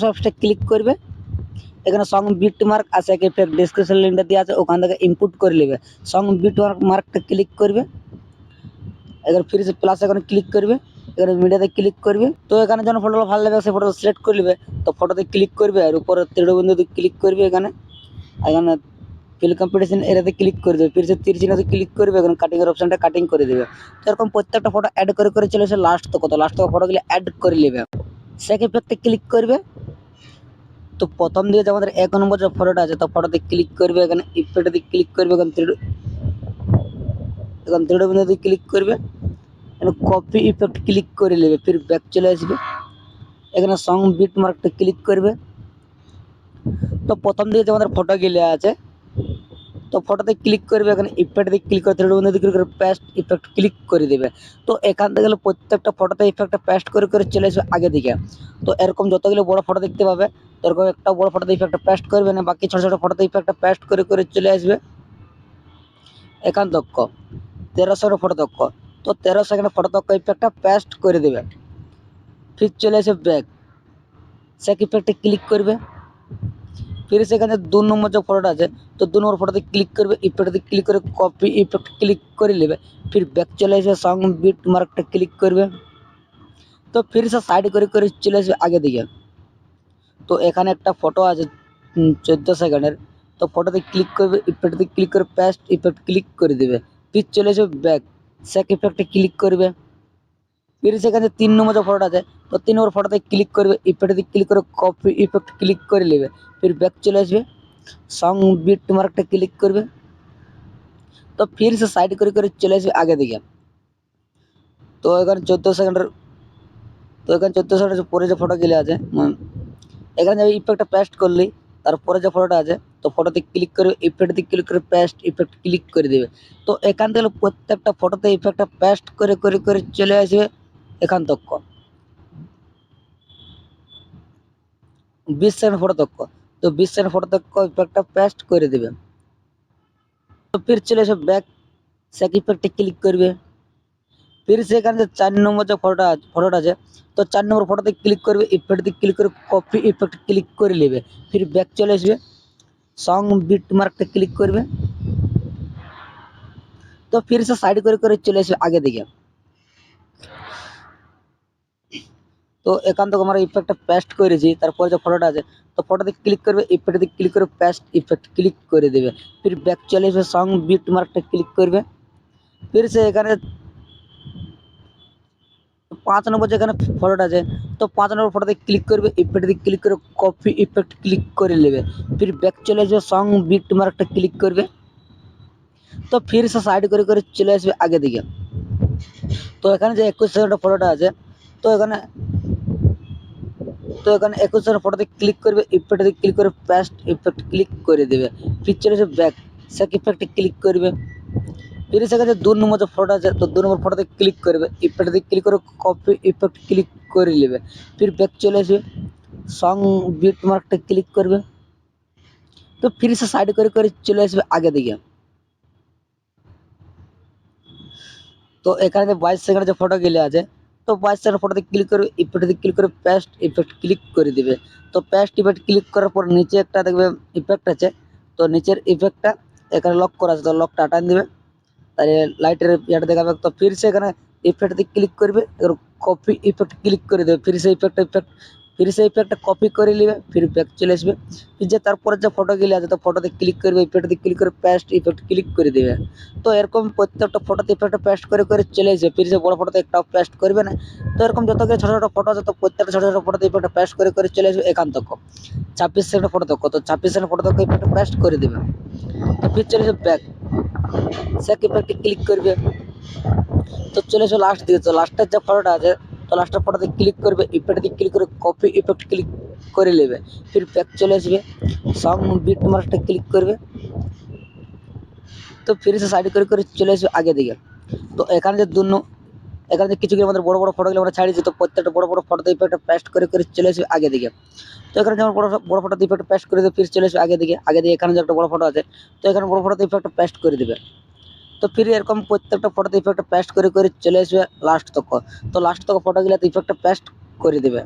সাবস্টে click করবে, এখানে song bit mark আছে এক ইফেক্ট ডিসক্রিপশন লিঙ্কটা দেওয়া আছে, ওখান থেকে ইনপুট করে নেবে। সং বিট মার্কটা ক্লিক করবে, এখানে ফিরে প্লাস এখানে ক্লিক করবে, এখানে মিডিয়াতে ক্লিক করবে। তো এখানে যখন ফটোটা ভালো লাগবে সেই ফটো সিলেক্ট করে নেবে। তো ফটোতে ক্লিক করবে আর উপরে তীরবিন্দুতে ক্লিক করবে, এখানে ফিল কম্পিটিশন এটাতে ক্লিক করে দেবে, ফির তীর চিহ্নতে ক্লিক করবে, এখানে কাটিং এর অপশনটা কাটিং করে দেবে। তো এরকম প্রত্যেকটা ফটো অ্যাড করে করে চলে এসে লাস্ট তো ফটোগুলো অ্যাড করে নেবে। সেক ইফেক্টে ক্লিক করবে। তো প্রথম দিকে যে আমাদের 1 নম্বর যে ফটোটা আছে তো ফটোতে ক্লিক করবে, এখানে ইফেক্টে ক্লিক করবে, এখানে তীরবিন্দুতে ক্লিক করবে, এখানে কপি ইফেক্ট ক্লিক করে নেবে, ফির ব্যাক চলে আসবে, এখানে সং বিট মার্কটা ক্লিক করবে। তো প্রথম দিকে যে আমাদের ফটো গিলে আছে তো ফটোতে ক্লিক করবে, এখানে ইফেক্টে ক্লিক করে তীরবিন্দুতে ক্লিক করে পেস্ট ইফেক্ট ক্লিক করে দেবে। তো এখান থেকে প্রত্যেকটা ফটোতে ইফেক্টটা পেস্ট করে করে চলে আসবে আগে দিকে। তো এরকম যতগুলো বড় ফটো দেখতে পাবে এরকম একটা বড় ফটোতে ইফেক্টটা পেস্ট করবে না, বাকি ছোট ছোট ফটোতে ইফেক্টটা পেস্ট করে করে চলে আসবে এখান তক 1300 ফটো তক। তো 1300 সেকেন্ড ফটো তক ইফেক্টটা পেস্ট করে দেবে। ফির চলে আসবে ব্যাক, সেক ইফেক্টে ক্লিক করবে, ফির সেখানে 2 নম্বর যে ফটোটা আছে তো 2 নম্বর ফটোতে ক্লিক করবে, ইফেক্টে ক্লিক করে কপি ইফেক্ট ক্লিক করে নেবে, ফির ব্যাক চলে আসবে, সং বিট মার্কটা ক্লিক করবে। তো ফির সে সাইড করে করে চলে আসবে আগে দিকে। তো এখানে একটা ফটো আছে 14 সেকেন্ডের, তো ফটোতে ক্লিক করবে, ইফেক্টে ক্লিক করে পেস্ট ইফেক্ট ক্লিক করে দেবে, ফির চলে আসবে ব্যাক, সেক ইফেক্টে ক্লিক করবে, ফির সেখানে 3 নম্বর যে ফটোটা আছে তো 3 নম্বর ফটোতে ক্লিক করবে, ইফেক্টে ক্লিক করে কপি ইফেক্ট ক্লিক করে নেবে, ফির ব্যাক চলে আসবে, সং বিট মার্কটা ক্লিক করবে। তো ফির সে সাইড করে করে চলে আসবে আগে দিকে। তো এখানে 14 সেকেন্ডের পরে যে ফটো গেলে আছে এখানে যাবে ইফেক্টটা পেস্ট করলেই তারপরে যে ফটোটা আছে তো ফটোতে ক্লিক করে ইফেক্টে ক্লিক করে পেস্ট ইফেক্ট ক্লিক করে দেবে। তো এখান থেকে প্রত্যেকটা ফটোতে ইফেক্টটা পেস্ট করে করে করে চলে আসবে এখান তক 20 সেকেন্ড ফটো তক। তো 20 সেকেন্ড ফটো তক ইফেক্টটা পেস্ট করে দেবে। তো ফির চলে আসবে ব্যাক, সেক ইফেক্টে ক্লিক করবে, ফির সেখানে 4 নম্বর যে ফটোটা আছে তো 4 নম্বর ফটোতে ক্লিক করবে, ইফেক্টে ক্লিক করে কপি ইফেক্ট ক্লিক করে নেবে, ফির ব্যাক চলে আসবে, সং বিট মার্কটা ক্লিক করবে। তো ফির সে সাইড করে করে চলে আসবে আগে দিকে। তো এখান থেকে আমরা ইফেক্টটা পেস্ট করেছি, তারপরে যে ফটোটা আছে তো ফটোতে ক্লিক করবে, ইফেক্টে ক্লিক করে পেস্ট ইফেক্ট ক্লিক করে দেবে, ফির ব্যাক চলে আসবে, সং বিট মার্কটা ক্লিক করবে। ফির সে এখানে 5 নম্বর যেখানে ফটোটা আছে তো 5 নম্বর ফটোতে ক্লিক করবে, ইফেক্টে ক্লিক করে কপি ইফেক্ট ক্লিক করে নেবে, ফির ব্যাক চলে আসবে, সং বিট মার্কটা ক্লিক করবে। তো ফির সে সাইড করে করে চলে আসবে আগে দিকে। তো এখানে যে 21 সেকেন্ডের ফটোটা আছে তো এখানে 21 সেকেন্ড ফটোতে ক্লিক করবে, ইফেক্টে ক্লিক করে পেস্ট ইফেক্ট ক্লিক করে দেবে, ফির চলে আসবে ব্যাক, সেক ইফেক্টে ক্লিক করবে। ফির সেখানে 2 নম্বর যে ফটোটা আছে তো 2 নম্বর ফটোতে ক্লিক করবে, ইফেক্টে ক্লিক করে কপি ইফেক্ট ক্লিক করে নেবে, ফির ব্যাক চলে আসবে, সং বিট মার্কটা ক্লিক করবে। তো ফির সে সাইড করে করে চলে আসবে আগে দিকে। তো এখানে যে 22 সেকেন্ডের যে ফটো গেলে আছে তো 22 সেকেন্ড ফটোতে ক্লিক করে ইফেক্টে ক্লিক করে পেস্ট ইফেক্ট ক্লিক করে দিবে। তো পেস্ট ইফেক্ট ক্লিক করার পর নিচে একটা দেখবে ইফেক্ট আছে, তো নিচের ইফেক্টটা এখানে লক করা আছে তো লকটা টান দিবে, তাহলে লাইটের ইয়েটা দেখাবে। তো ফির সে এখানে ইফেক্টে ক্লিক করবে, কপি ইফেক্ট ক্লিক করে দেবে, ফির সে ইফেক্টটা কপি করে নেবে, ফির ব্যাক চলে আসবে। ফির যে তারপরে যে ফটো গেলে আছে তো ফটোতে ক্লিক করবে, ইফেক্টে ক্লিক করে পেস্ট ইফেক্ট ক্লিক করে দেবে। তো এরকম প্রত্যেকটা ফটোতে ইফেক্টটা পেস্ট করে করে চলে আসবে, ফির সে বড় ফটোতে একটাও পেস্ট করবে না। তো এরকম যতগুলো ছোটো ছোটো ফটো আছে তো প্রত্যেকটা ছোটো ছোটো ফটোতে ইফেক্টটা পেস্ট করে করে চলে আসবে এখান তক 26 সেকেন্ড ফটো তক। তো 26 সেকেন্ড ফটো তক ইফেক্টটা পেস্ট করে দেবে। তো ফির চলে আসবে ব্যাক, সেক ইফেক্টে ক্লিক করবে। তো চলে এসো লাস্ট দিকে, তো লাস্টের যে ফটোটা আছে তো লাস্টের ফটোতে ক্লিক করবে, ইফেক্টে ক্লিক করে কপি ইফেক্ট ক্লিক করে নেবে, ফির ব্যাক চলে আসবে, সং বিট মার্কটা ক্লিক করবে। তো ফির সে সাইড করে করে চলে আসবে আগে দিকে। তো এখানে যে এখানে যে কিছু আমাদের বড় বড় ফটোগুলো আমরা ছাড়িয়েছি তো প্রত্যেকটা বড় বড় ফটোতে ইফেক্টটা পেস্ট করে করে চলে আসবে আগে দিকে। তো এখানে যেমন বড় ফটোতে ইফেক্ট পেস্ট করে দেবে, ফির চলে আসবে আগে দিকে। এখানে যে একটা বড় ফটো আছে তো এখানে বড় ফটোতে ইফেক্টটা পেস্ট করে দেবে। তো ফির এরকম প্রত্যেকটা ফটোতে ইফেক্টটা পেস্ট করে করে চলে আসবে লাস্ট তক। তো লাস্ট তক ফটোগুলোতে ইফেক্টটা পেস্ট করে দেবে।